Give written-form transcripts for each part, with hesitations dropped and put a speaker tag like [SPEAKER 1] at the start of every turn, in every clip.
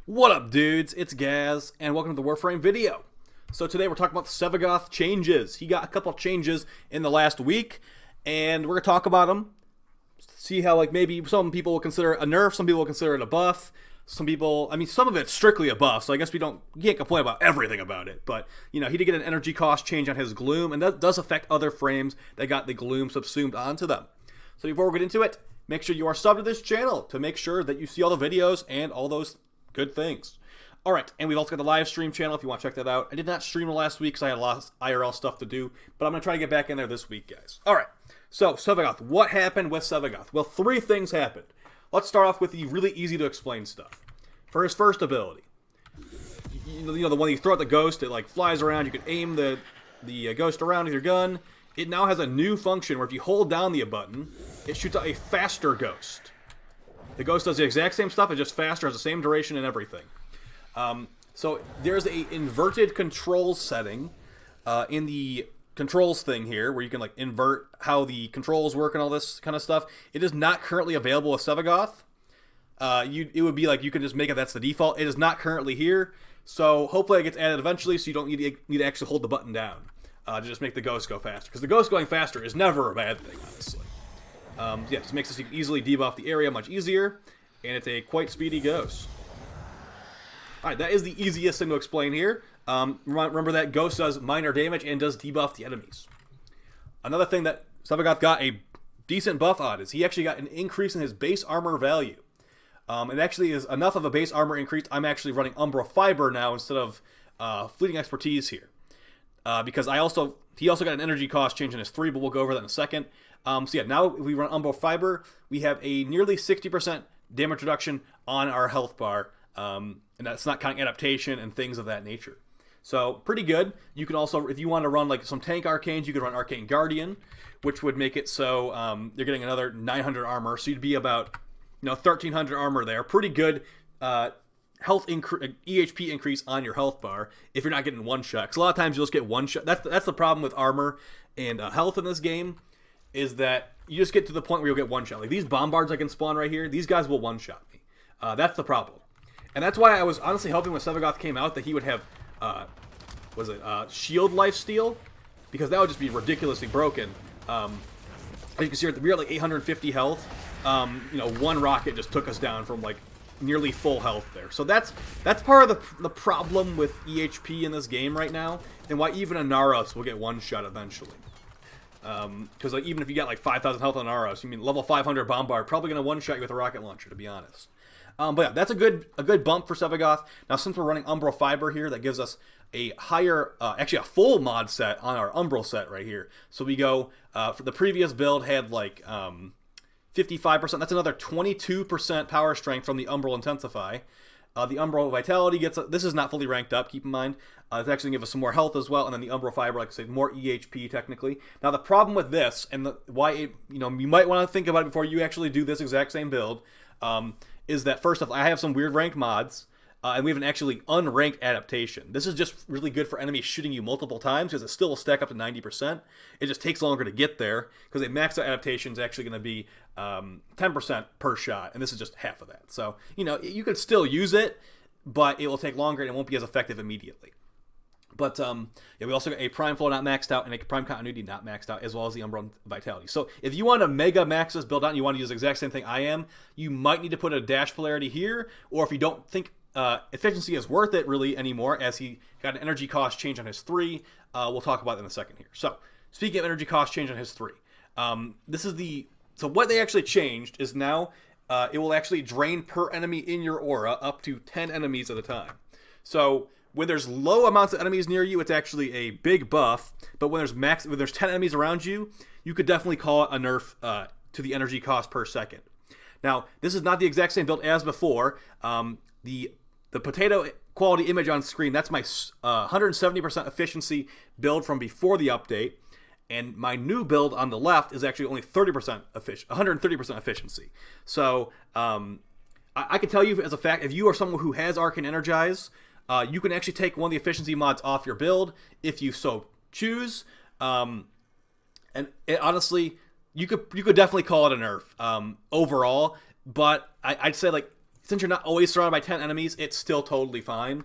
[SPEAKER 1] What up, dudes? It's Gaz, and welcome to the WARFRAME video. So today we're talking about the Sevagoth changes. He got a couple of changes in the last week, and we're going to talk about them. See how, maybe some people will consider it a nerf, some people will consider it a buff. Some people, some of it's strictly a buff, so I guess we can't complain about everything about it. But, he did get an energy cost change on his Gloom, and that does affect other frames that got the Gloom subsumed onto them. So before we get into it, make sure you are subbed to this channel to make sure that you see all the videos and all those good things. Alright, and we've also got the live stream channel if you want to check that out. I did not stream last week because I had a lot of IRL stuff to do, but I'm going to try to get back in there this week, guys. Alright, so Sevagoth. What happened with Sevagoth? Well, three things happened. Let's start off with the really easy to explain stuff. For his first ability, the one you throw at the ghost, it flies around. You can aim the ghost around with your gun. It now has a new function where if you hold down the button, it shoots out a faster ghost. The ghost does the exact same stuff, it's just faster, has the same duration and everything. So there's a inverted controls setting in the controls thing here, where you can invert how the controls work and all this kind of stuff. It is not currently available with Sevagoth. It would be you can just make it that's the default. It is not currently here, so hopefully it gets added eventually, so you don't need to actually hold the button down to just make the ghost go faster. Because the ghost going faster is never a bad thing, honestly. Yeah, just makes it so you can easily debuff the area much easier, and it's a quite speedy ghost. Alright, that is the easiest thing to explain here. Remember that ghost does minor damage and does debuff the enemies. Another thing that Sevagoth got a decent buff on is he actually got an increase in his base armor value. It actually is enough of a base armor increase. I'm actually running Umbra Fiber now instead of Fleeting Expertise here. Because he also got an energy cost change in his 3, but we'll go over that in a second. So yeah, now if we run Umbra Fiber, we have a nearly 60% damage reduction on our health bar. And that's not counting adaptation and things of that nature. So pretty good. You can also, if you want to run some tank arcanes, you could run Arcane Guardian, which would make it so you're getting another 900 armor. So you'd be about 1,300 armor there. Pretty good health EHP increase on your health bar if you're not getting one shot. Because a lot of times you'll just get one shot. That's the problem with armor and health in this game, is that you just get to the point where you'll get one shot. Like these bombards I can spawn right here, these guys will one shot me. That's the problem. And that's why I was honestly hoping when Sevagoth came out that he would have, shield lifesteal, because that would just be ridiculously broken. As you can see, we're at 850 health. One rocket just took us down from nearly full health there. So that's part of the problem with EHP in this game right now, and why even a Naros will get one shot eventually. Because even if you got 5,000 health on Naros, level 500 Bombard probably gonna one shot you with a rocket launcher, to be honest. But yeah, that's a good bump for Sevagoth. Now, since we're running Umbra Fiber here, that gives us a higher, actually a full mod set on our Umbral set right here. So we go, for the previous build had 55%. That's another 22% power strength from the Umbral Intensify. The Umbral Vitality gets, this is not fully ranked up, keep in mind. It's actually going to give us some more health as well. And then the Umbral Fiber, like I said, more EHP technically. Now, the problem with this, and why you might want to think about it before you actually do this exact same build, is that first off, I have some weird ranked mods, and we have an actually unranked adaptation. This is just really good for enemies shooting you multiple times, because it still will stack up to 90%. It just takes longer to get there, because a maxed out adaptation is actually going to be 10% per shot, and this is just half of that. So, you could still use it, but it will take longer, and it won't be as effective immediately. But yeah, we also got a Prime Flow not maxed out and a Prime Continuity not maxed out, as well as the Umbral Vitality. So if you want to mega max this build out and you want to use the exact same thing I am, you might need to put a dash polarity here, or if you don't think efficiency is worth it really anymore, as he got an energy cost change on his 3, we'll talk about that in a second here. So speaking of energy cost change on his 3, so what they actually changed is now it will actually drain per enemy in your aura up to 10 enemies at a time. So when there's low amounts of enemies near you, it's actually a big buff. But when there's 10 enemies around you, you could definitely call it a nerf to the energy cost per second. Now, this is not the exact same build as before. The potato quality image on screen, that's my 170% efficiency build from before the update. And my new build on the left is actually only 130% efficiency. So I can tell you as a fact, if you are someone who has Arcane Energize, you can actually take one of the efficiency mods off your build if you so choose. And honestly, you could definitely call it a nerf overall. But I'd say since you're not always surrounded by 10 enemies, it's still totally fine.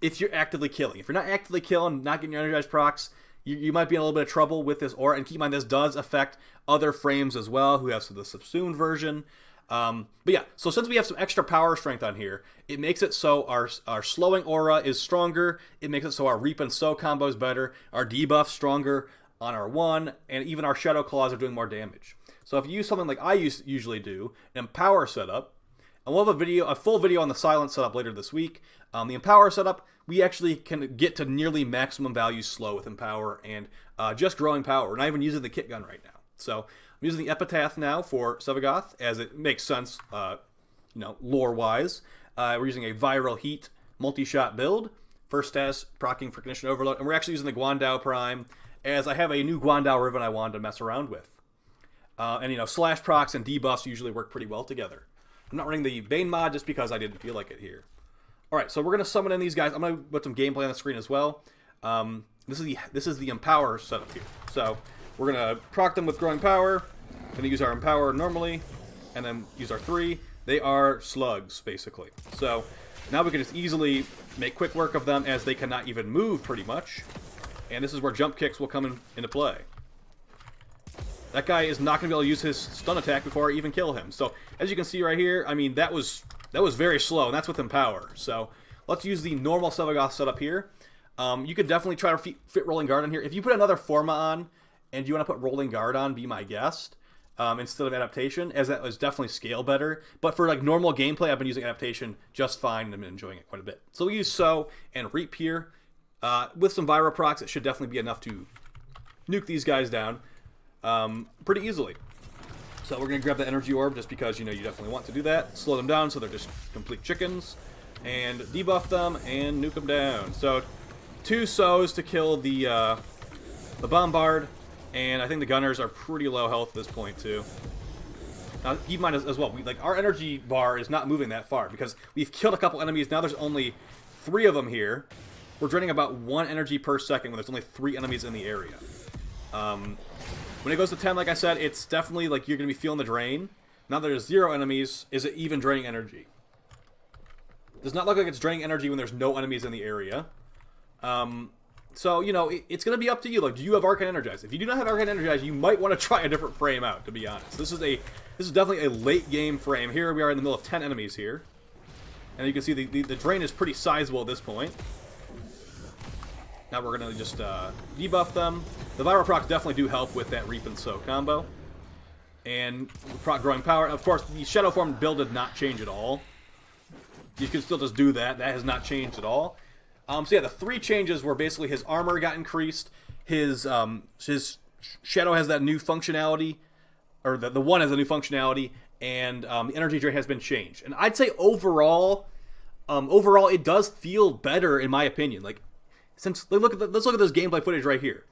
[SPEAKER 1] If you're actively killing. If you're not actively killing, not getting your energized procs, you might be in a little bit of trouble with this aura. And keep in mind, this does affect other frames as well who have the subsumed version. But yeah, so since we have some extra power strength on here, it makes it so our slowing aura is stronger. It makes it so our Reap and Sow combo is better. Our debuff stronger on our 1, and even our Shadow Claws are doing more damage. So if you use something like I usually do, an Empower setup, and we'll have a full video on the Silence setup later this week. The Empower setup, we actually can get to nearly maximum value slow with Empower and just growing power. We're not even using the kit gun right now. So I'm using the Epitaph now for Sevagoth, as it makes sense, lore-wise. We're using a Viral Heat multi-shot build. First status, proccing for Condition Overload. And we're actually using the Guandao Prime, as I have a new Guandao Ribbon I wanted to mess around with. Slash procs and debuffs usually work pretty well together. I'm not running the Bane mod just because I didn't feel like it here. Alright, so we're going to summon in these guys. I'm going to put some gameplay on the screen as well. This is the Empower setup here. So we're going to proc them with Growing Power. Going to use our Empower normally, and then use our 3. They are slugs, basically. So now we can just easily make quick work of them, as they cannot even move, pretty much. And this is where jump kicks will come into play. That guy is not going to be able to use his stun attack before I even kill him. So as you can see right here, I mean, that was very slow, and that's with Empower. So let's use the normal Sevagoth setup here. You could definitely try to fit Rolling Guard on here. If you put another Forma on, and you want to put Rolling Guard on, be my guest, instead of Adaptation, as that was definitely scale better. But for like normal gameplay, I've been using Adaptation just fine, and I've been enjoying it quite a bit. So we use Sow and Reap here. With some Viral procs, it should definitely be enough to nuke these guys down pretty easily. So we're going to grab the Energy Orb, just because, you definitely want to do that. Slow them down so they're just complete chickens. And debuff them and nuke them down. So 2 Sows to kill the Bombard. And I think the Gunners are pretty low health at this point, too. Now, keep in mind as well, our energy bar is not moving that far, because we've killed a couple enemies. Now there's only 3 of them here. We're draining about 1 energy per second when there's only 3 enemies in the area. When it goes to 10, like I said, it's definitely like you're going to be feeling the drain. Now that there's 0 enemies, is it even draining energy? Does not look like it's draining energy when there's no enemies in the area. So, it's going to be up to you. Like, do you have Arcane Energize? If you do not have Arcane Energize, you might want to try a different frame out, to be honest. This is definitely a late game frame. Here we are in the middle of 10 enemies here. And you can see the drain is pretty sizable at this point. Now we're going to just debuff them. The Viral procs definitely do help with that Reap and Sow combo. And proc Growing Power. Of course, the Shadow Form build did not change at all. You can still just do that. That has not changed at all. So yeah, the 3 changes were basically his armor got increased, his Shadow has that new functionality, or the 1 has a new functionality, and the energy drain has been changed. And I'd say overall it does feel better, in my opinion. Like, let's look at this gameplay footage right here.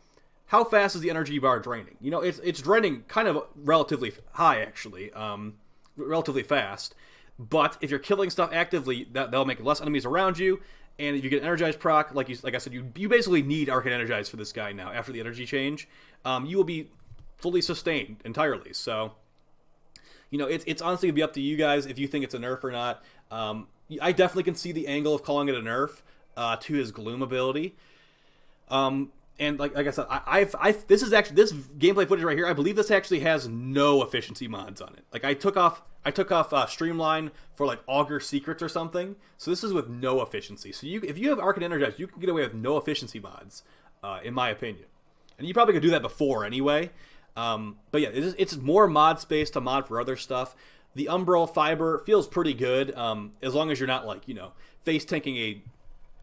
[SPEAKER 1] How fast is the energy bar draining? It's draining kind of relatively high, actually, relatively fast. But if you're killing stuff actively, that'll make less enemies around you. And if you get Energized proc, like I said, you basically need Arcane Energize for this guy now after the energy change. You will be fully sustained entirely. So, it's honestly going to be up to you guys if you think it's a nerf or not. I definitely can see the angle of calling it a nerf to his Gloom ability. And like I said, this gameplay footage right here, I believe this actually has no efficiency mods on it. Like I took off Streamline for like Augur Secrets or something. So this is with no efficiency. So if you have Arcane Energize, you can get away with no efficiency mods, in my opinion. And you probably could do that before anyway. But yeah, it's more mod space to mod for other stuff. The Umbral Fiber feels pretty good, as long as you're not like, face tanking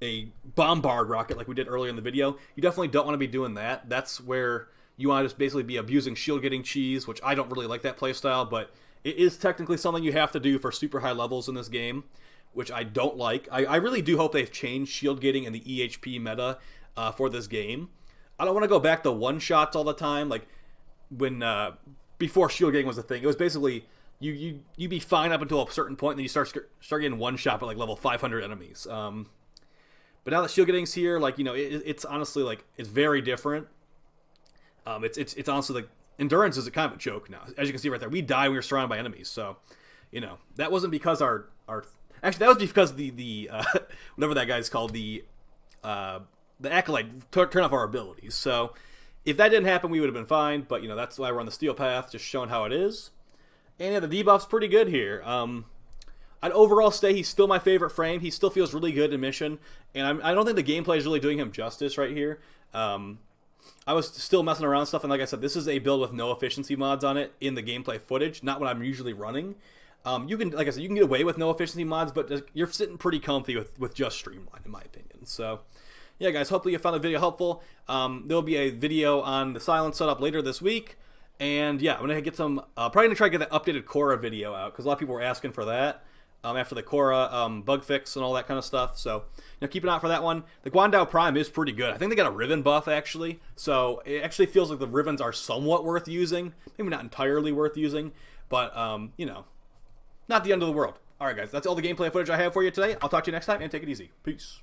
[SPEAKER 1] a Bombard rocket like we did earlier in the video. You definitely don't want to be doing that. That's where you want to just basically be abusing shield getting cheese, which I don't really like that playstyle, but it is technically something you have to do for super high levels in this game, which I don't like. I really do hope they've changed shield gating and the EHP meta for this game. I don't want to go back to one-shots all the time, like when before shield gating was a thing. It was basically you'd be fine up until a certain point, and then you start getting one-shot at like level 500 enemies. But now that shield getting's here, like, it's honestly like it's very different. It's honestly like endurance is a kind of a joke now. As you can see right there, we die when we're surrounded by enemies. So, you know, that wasn't because our actually that was because the whatever that guy's called, the acolyte turn off our abilities. So if that didn't happen, we would have been fine. But you know, that's why we're on the steel path, just showing how it is. And yeah, the debuff's pretty good here. I'd overall say he's still my favorite frame. He still feels really good in mission, and I don't think the gameplay is really doing him justice right here. I was still messing around with stuff, and like I said, this is a build with no efficiency mods on it in the gameplay footage, not what I'm usually running. You can, like I said, you can get away with no efficiency mods, but you're sitting pretty comfy with just Streamline, in my opinion. So, yeah, guys, hopefully you found the video helpful. There'll be a video on the silence setup later this week. And yeah, I'm going to get some, probably going to try to get that updated Korra video out, because a lot of people were asking for that after the Korra bug fix and all that kind of stuff. So, you know, keep an eye out for that one. The Guandao Prime is pretty good. I think they got a ribbon buff, actually. So, it actually feels like the ribbons are somewhat worth using. Maybe not entirely worth using, but, you know, not the end of the world. All right, guys, that's all the gameplay footage I have for you today. I'll talk to you next time, and take it easy. Peace.